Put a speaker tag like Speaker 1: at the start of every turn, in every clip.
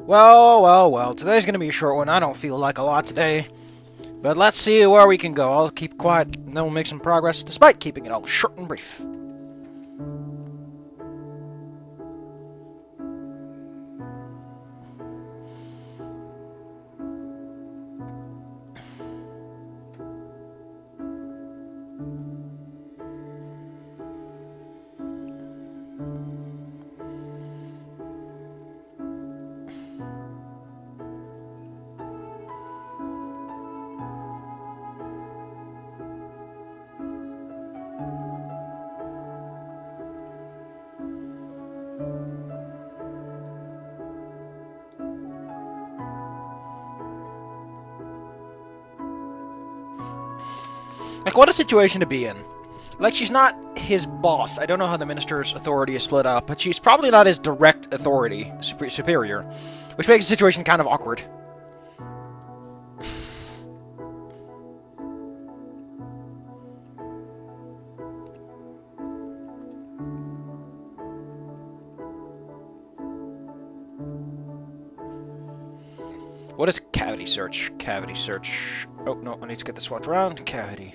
Speaker 1: Well, today's gonna be a short one. I don't feel like a lot today. But let's see where we can go. I'll keep quiet, and then we'll make some progress, despite keeping it all short and brief. Like, what a situation to be in. Like, she's not his boss. I don't know how the minister's authority is split up, but she's probably not his direct authority, superior, which makes the situation kind of awkward. What is cavity search? Cavity search. Oh, no, I need to get this swapped around. Cavity.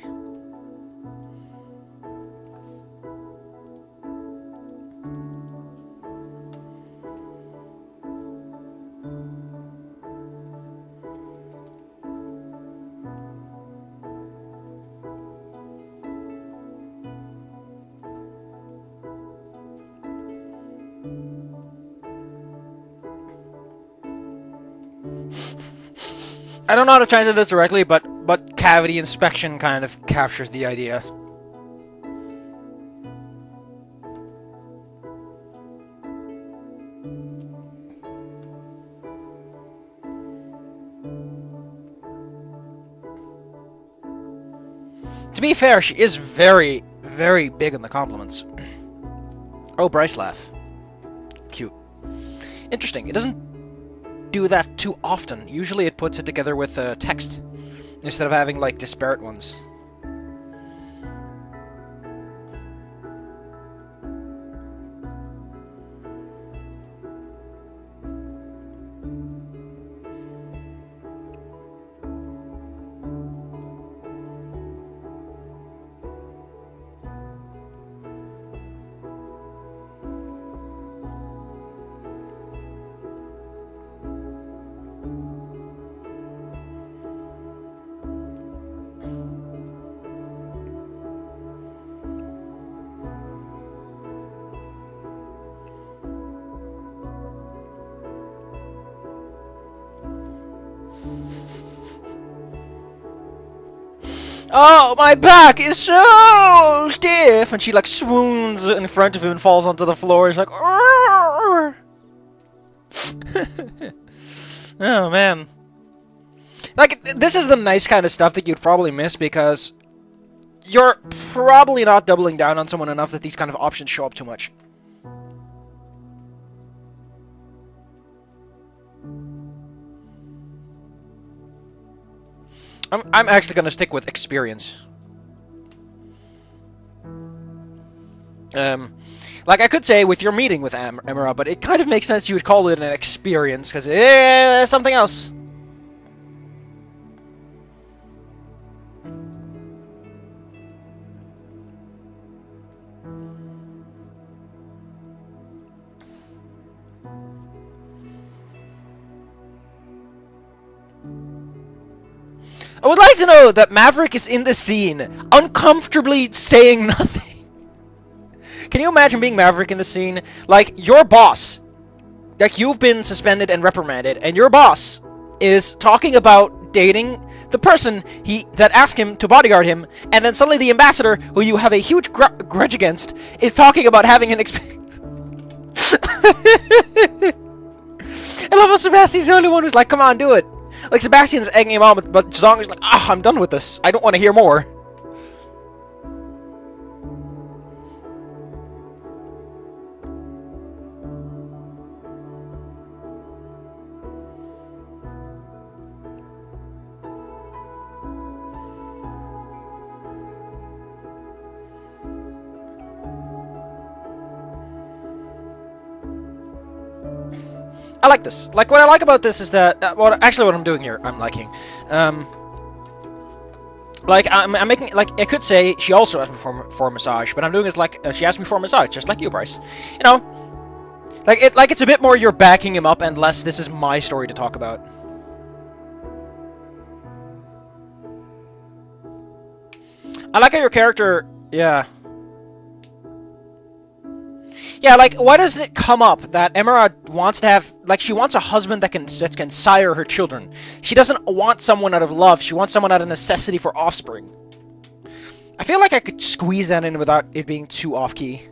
Speaker 1: I don't know how to translate this directly, but cavity inspection kind of captures the idea. To be fair, she is very, very big in the compliments. Oh, Bryce laugh. Cute. Interesting. It doesn't do that too often. Usually it puts it together with text instead of having like disparate ones. Oh, my back is so stiff! And she, like, swoons in front of him and falls onto the floor. He's like, oh, man. Like, this is the nice kind of stuff that you'd probably miss because you're probably not doubling down on someone enough that these kind of options show up too much. I'm actually gonna stick with experience. Like I could say with your meeting with Emira, but it kind of makes sense you would call it an experience, because it's something else. I would like to know that Maverick is in the scene, uncomfortably saying nothing. Can you imagine being Maverick in the scene? Like, your boss, like, you've been suspended and reprimanded, and your boss is talking about dating the person that asked him to bodyguard him, and then suddenly the ambassador, who you have a huge grudge against, is talking about having an experience. I love how Sebastian's the only one who's like, come on, do it. Like, Sebastian's egging him on, but Zong is like, ah, I'm done with this. I don't want to hear more. I like this. Like, what I like about this is that... well, actually, what I'm doing here, I'm liking. Like, I'm making... Like, I could say she also asked me for a massage, but I'm doing it like... she asked me for a massage, just like you, Bryce. You know? Like, it's a bit more you're backing him up and less this is my story to talk about. I like how your character... Yeah. Yeah, like, why doesn't it come up that Emerald wants to have... Like, she wants a husband that can sire her children. She doesn't want someone out of love. She wants someone out of necessity for offspring. I feel like I could squeeze that in without it being too off-key.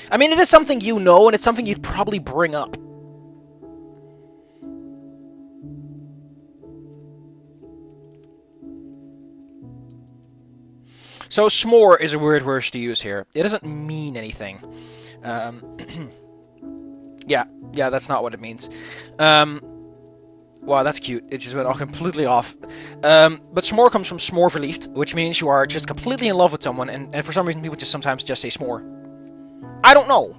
Speaker 1: I mean, it is something you know, and it's something you'd probably bring up. So, s'more is a weird word to use here. It doesn't mean anything. Yeah, that's not what it means. Wow, that's cute. It just went all completely off. But s'more comes from s'more verliefd, which means you are just completely in love with someone, and for some reason people just sometimes just say s'more. I don't know.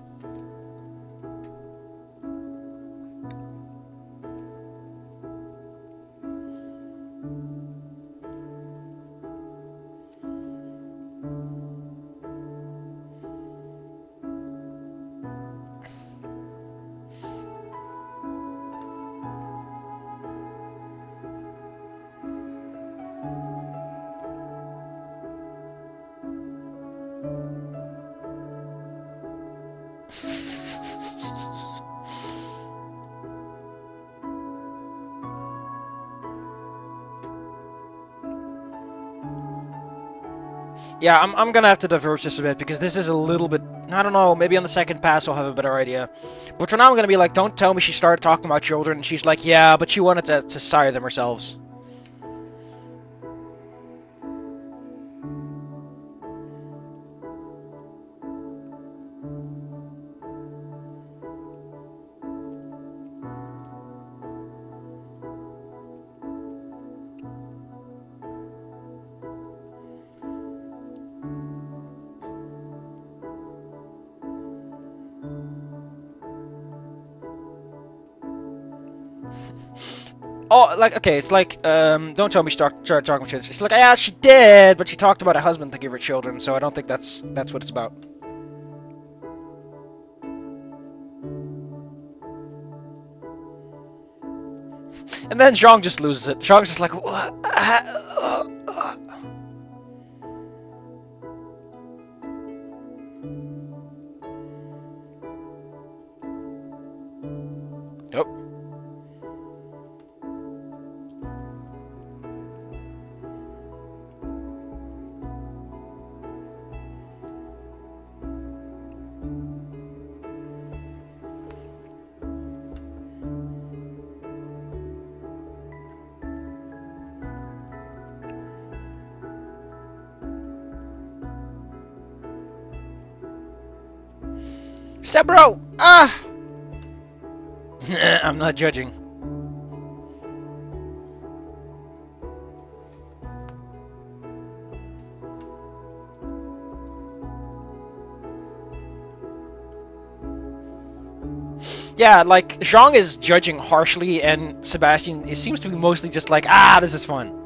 Speaker 1: Yeah, I'm gonna have to diverge this a bit, because this is a little bit... I don't know, maybe on the second pass I'll have a better idea. But for now I'm gonna be like, don't tell me she started talking about children, and she's like, yeah, but she wanted to sire them herself. Oh, like, okay, it's like, don't tell me she started talking about children. It's like, yeah, she did, but she talked about a husband to give her children, so I don't think that's what it's about. And then Zhang just loses it. Zhang's just like, what? Yep. Sebro! Ah! I'm not judging. Yeah, like, Zhang is judging harshly, and Sebastian, it seems to be mostly just like, ah, this is fun.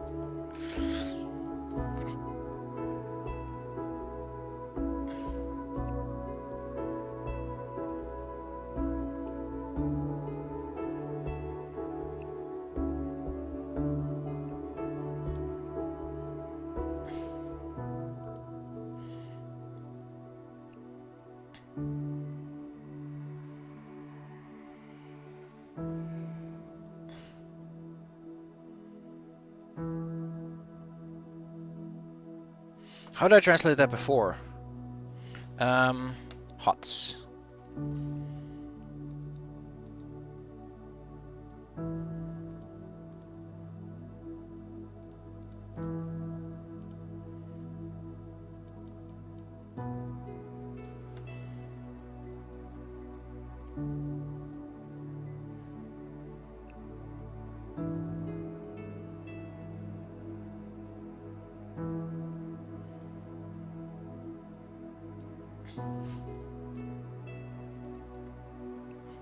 Speaker 1: How did I translate that before? Hots.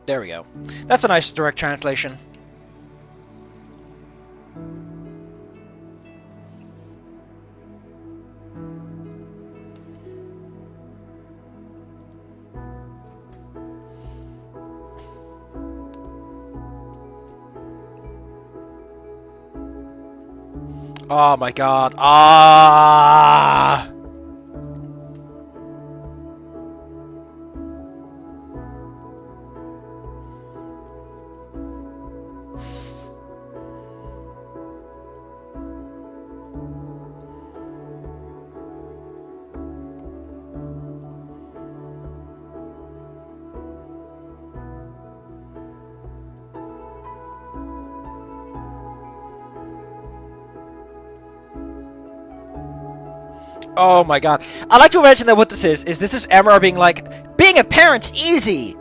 Speaker 1: There we go. That's a nice direct translation. Oh my god. Ah! Oh my god. I'd like to imagine that what this is this is Emma being like, being a parent's easy!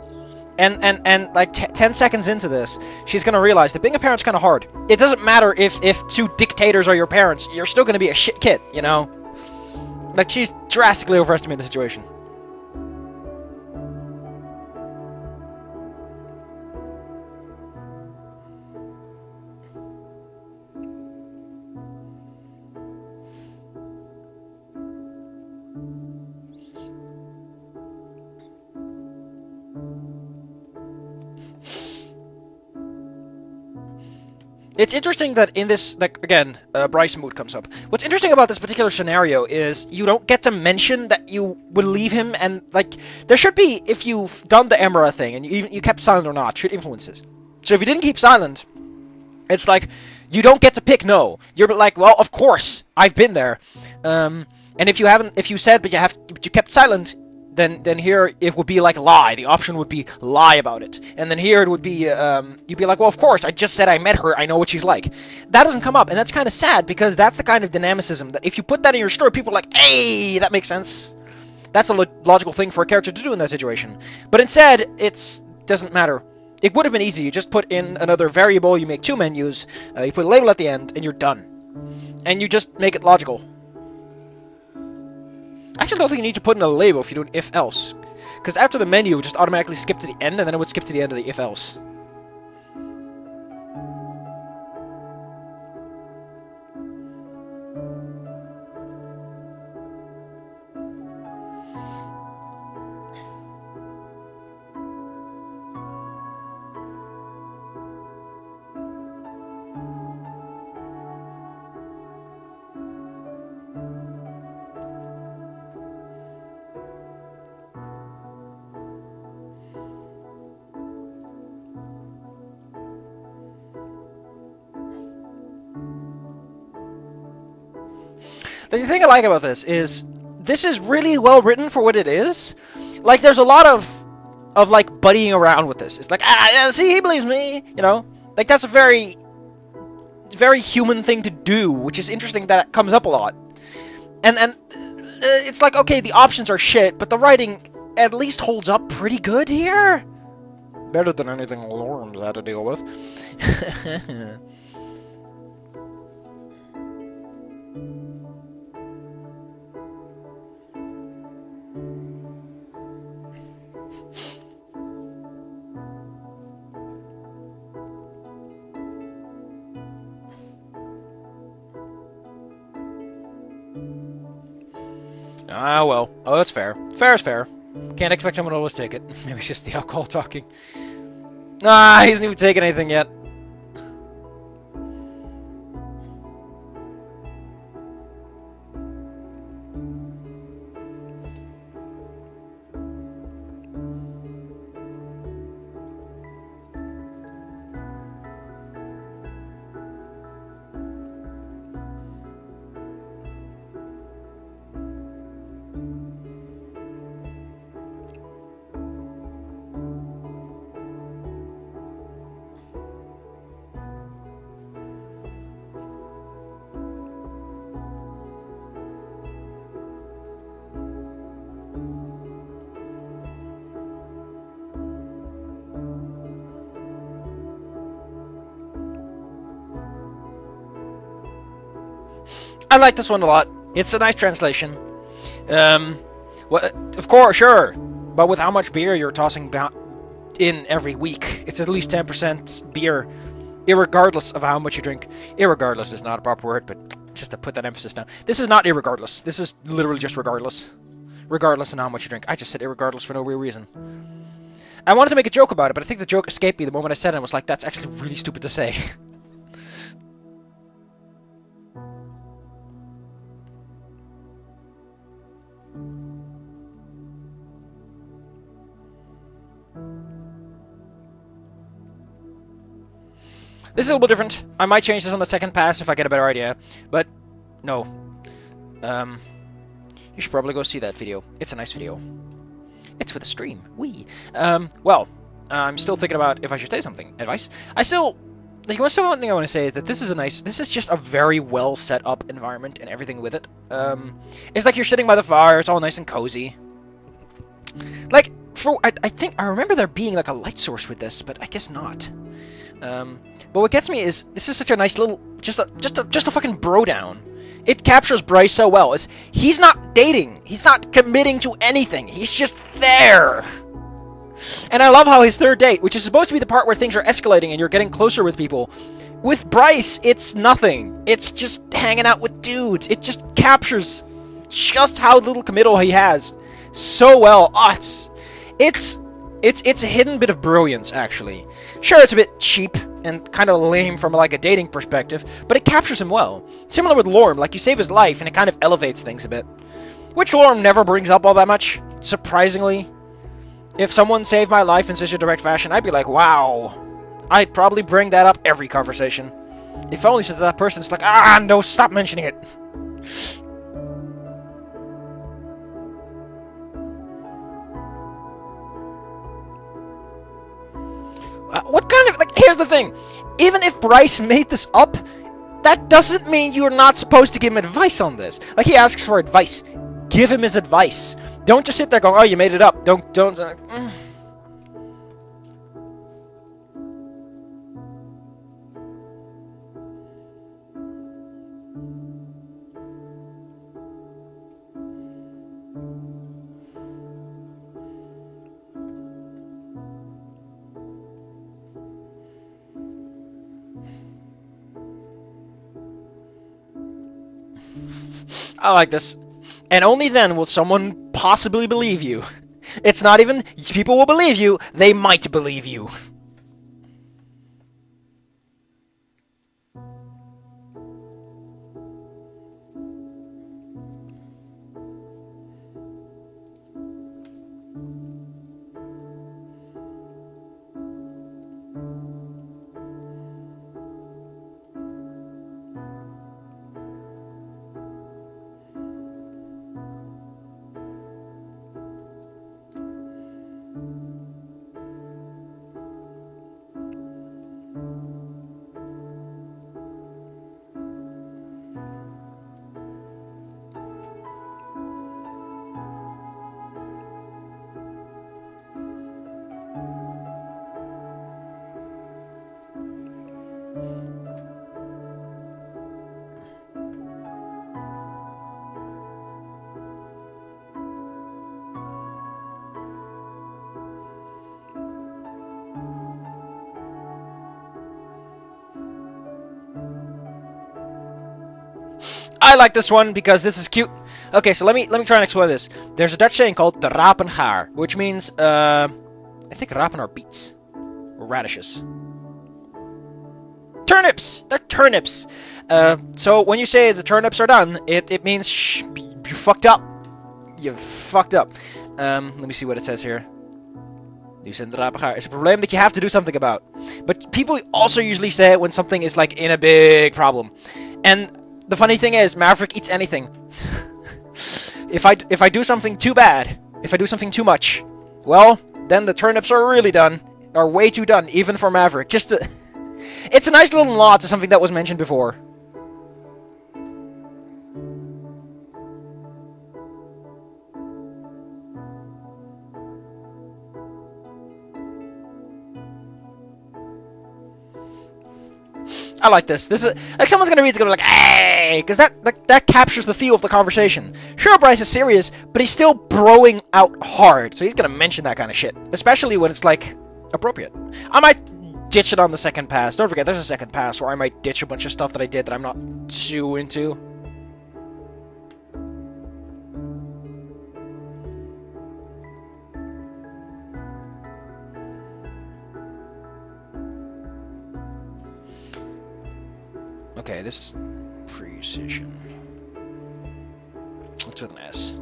Speaker 1: And like 10 seconds into this, she's gonna realize that being a parent's kinda hard. It doesn't matter if two dictators are your parents, you're still gonna be a shit kid, you know? Like, she's drastically overestimating the situation. It's interesting that in this, like, again, Bryce mood comes up. What's interesting about this particular scenario is you don't get to mention that you will leave him, and, like, there should be, if you've done the Emera thing, and you kept silent or not, should influences. So if you didn't keep silent, it's like, you don't get to pick no. You're like, well, of course, I've been there. And if you said, but you kept silent, then here it would be like lie. The option would be lie about it. And then here it would be, you'd be like, well, of course, I just said I met her, I know what she's like. That doesn't come up, and that's kind of sad, because that's the kind of dynamicism that if you put that in your story, people are like, hey, that makes sense. That's a logical thing for a character to do in that situation. But instead, it doesn't matter. It would have been easy. You just put in another variable, you make 2 menus, you put a label at the end, and you're done. And you just make it logical. I actually don't think you need to put in a label if you do an if-else. Because after the menu, it would just automatically skip to the end, and then it would skip to the end of the if-else. The thing I like about this is really well written for what it is. Like, there's a lot of like buddying around with this. It's like, see, he believes me, you know. Like, that's a very human thing to do, which is interesting that it comes up a lot. And it's like, okay, the options are shit, but the writing at least holds up pretty good here. Better than anything Lorm's had to deal with. Ah, well. Oh, that's fair. Fair is fair. Can't expect someone to always take it. Maybe it's just the alcohol talking. Ah, he hasn't even taken anything yet. I like this one a lot. It's a nice translation. Well, of course, sure. But with how much beer you're tossing in every week. It's at least 10% beer, irregardless of how much you drink. Irregardless is not a proper word, but just to put that emphasis down. This is not irregardless. This is literally just regardless. Regardless of how much you drink. I just said irregardless for no real reason. I wanted to make a joke about it, but I think the joke escaped me the moment I said it. I was like, that's actually really stupid to say. This is a little bit different. I might change this on the second pass if I get a better idea. But, no. You should probably go see that video. It's a nice video. It's for the stream. Wee. Well, I'm still thinking about if I should say something. Advice? I still... Like, one thing I want to say is that this is a nice... This is just a very well set up environment and everything with it. It's like you're sitting by the fire. It's all nice and cozy. Like, I think... I remember there being, like, a light source with this, but I guess not. But what gets me is this is such a nice little just a fucking bro down. It captures Bryce so well. He's not dating. He's not committing to anything. He's just there. And I love how his third date, which is supposed to be the part where things are escalating and you're getting closer with people, with Bryce, it's nothing. It's just hanging out with dudes. It just captures just how little committal he has so well. Oh, it's a hidden bit of brilliance, actually. Sure, it's a bit cheap and kind of lame from, like, a dating perspective, but it captures him well. Similar with Lorm, like, you save his life, and it kind of elevates things a bit. Which Lorm never brings up all that much, surprisingly. If someone saved my life in such a direct fashion, I'd be like, wow. I'd probably bring that up every conversation. If only so that person's like, ah, no, stop mentioning it. What kind of... Like, here's the thing. Even if Bryce made this up, that doesn't mean you're not supposed to give him advice on this. Like, he asks for advice. Give him his advice. Don't just sit there going, oh, you made it up. Don't... I like this. And only then will someone possibly believe you. It's not even people will believe you, they might believe you. I like this one because this is cute. Okay, so let me try and explain this. There's a Dutch saying called de rapenhaar, which means I think rapen are beets or radishes. Turnips! They're turnips. So when you say the turnips are done, it means you fucked up. You fucked up. Let me see what it says here. It's a problem that you have to do something about. But people also usually say it when something is like in a big problem. And the funny thing is, Maverick eats anything. If I do something too bad, if I do something too much, well, then the turnips are really done. Are way too done, even for Maverick. It's a nice little nod to something that was mentioned before. I like this. This is like someone's gonna read it's gonna be like, hey, because that captures the feel of the conversation. Sure, Bryce is serious, but he's still broing out hard, so he's gonna mention that kind of shit, especially when it's like appropriate. I might ditch it on the second pass. Don't forget, there's a second pass where I might ditch a bunch of stuff that I did that I'm not too into. Okay, this is precision. What's with an S?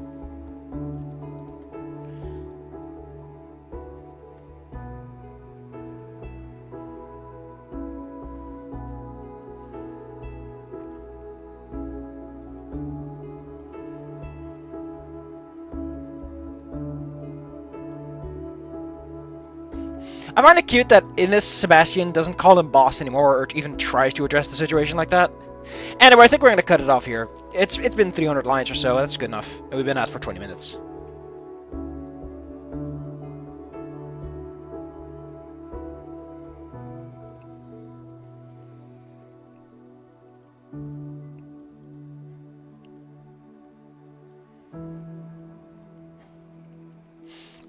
Speaker 1: I find it cute that in this, Sebastian doesn't call him boss anymore, or even tries to address the situation like that. Anyway, I think we're going to cut it off here. It's been 300 lines or so, that's good enough. And we've been at it for 20 minutes.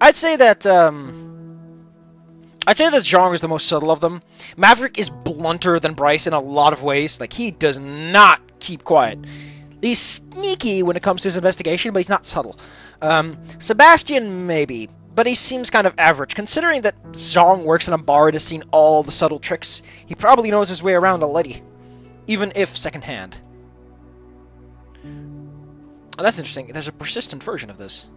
Speaker 1: I'd say that Zhang is the most subtle of them. Maverick is blunter than Bryce in a lot of ways. Like, he does not keep quiet. He's sneaky when it comes to his investigation, but he's not subtle. Sebastian, maybe, but he seems kind of average. Considering that Zhang works in a bar and has seen all the subtle tricks, he probably knows his way around a lady, even if secondhand. Oh, that's interesting. There's a persistent version of this.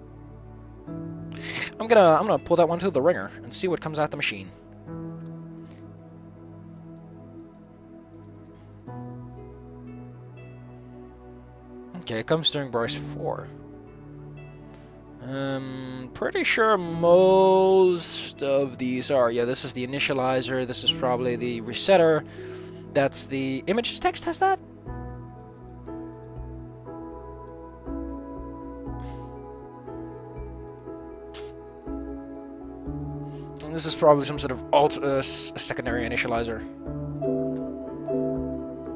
Speaker 1: I'm gonna pull that one through the ringer and see what comes out the machine. Okay, it comes during Bryce 4. Pretty sure most of these are. Yeah, this is the initializer. This is probably the resetter. That's the images text has that? This is probably some sort of secondary initializer.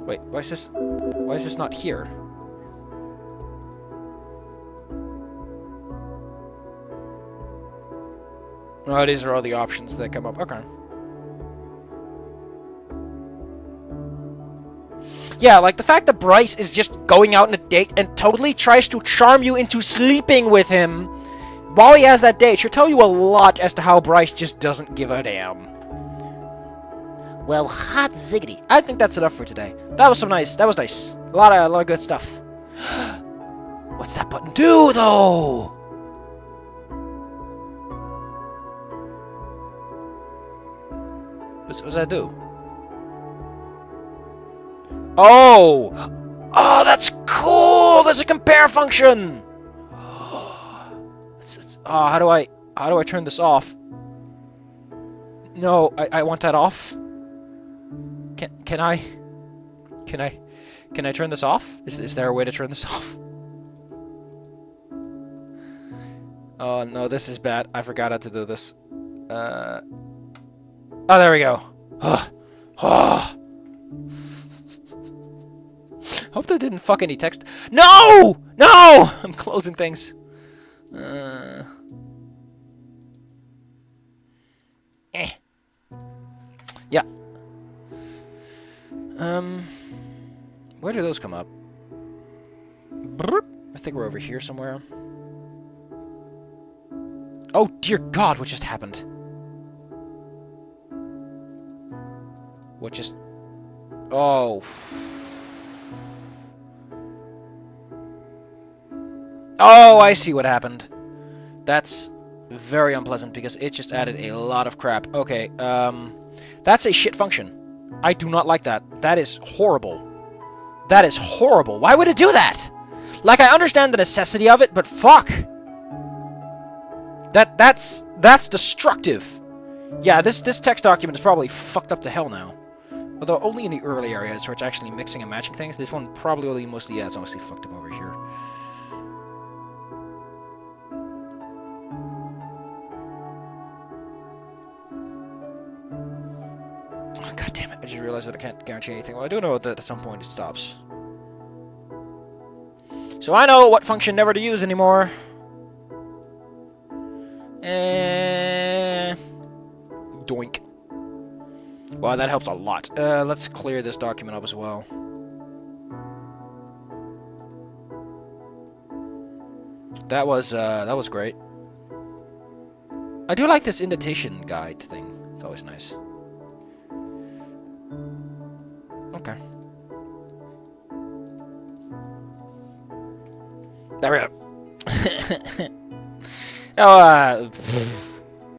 Speaker 1: Wait, why is this not here? Oh, these are all the options that come up. Okay. Yeah, like the fact that Bryce is just going out on a date and totally tries to charm you into sleeping with him while he has that date should tell you a lot as to how Bryce just doesn't give a damn. Well, hot ziggity. I think that's enough for today. That was nice. A lot of good stuff. What's that button do, though? What does that do? Oh! Oh, that's cool! There's a compare function! Oh, how do I turn this off? No, I want that off. Can I turn this off? Is there a way to turn this off? Oh no, this is bad. I forgot how to do this. Oh, there we go. Oh. Hope that didn't fuck any text. No! No! I'm closing things. Yeah. Where do those come up? I think we're over here somewhere. Oh dear God, what just happened? What just... Oh. Oh, I see what happened. That's very unpleasant because it just added a lot of crap. Okay, that's a shit function. I do not like that. That is horrible. That is horrible. Why would it do that? Like, I understand the necessity of it, but fuck. That's destructive. Yeah, this text document is probably fucked up to hell now. Although only in the early areas where it's actually mixing and matching things. This one probably only mostly, yeah, it's mostly fucked up over here. Oh, God damn it, I just realized that I can't guarantee anything. Well, I do know that at some point it stops. So I know what function never to use anymore. Doink. Wow, that helps a lot. Let's clear this document up as well. That was great. I do like this indentation guide thing. It's always nice. Okay. There we go. Oh,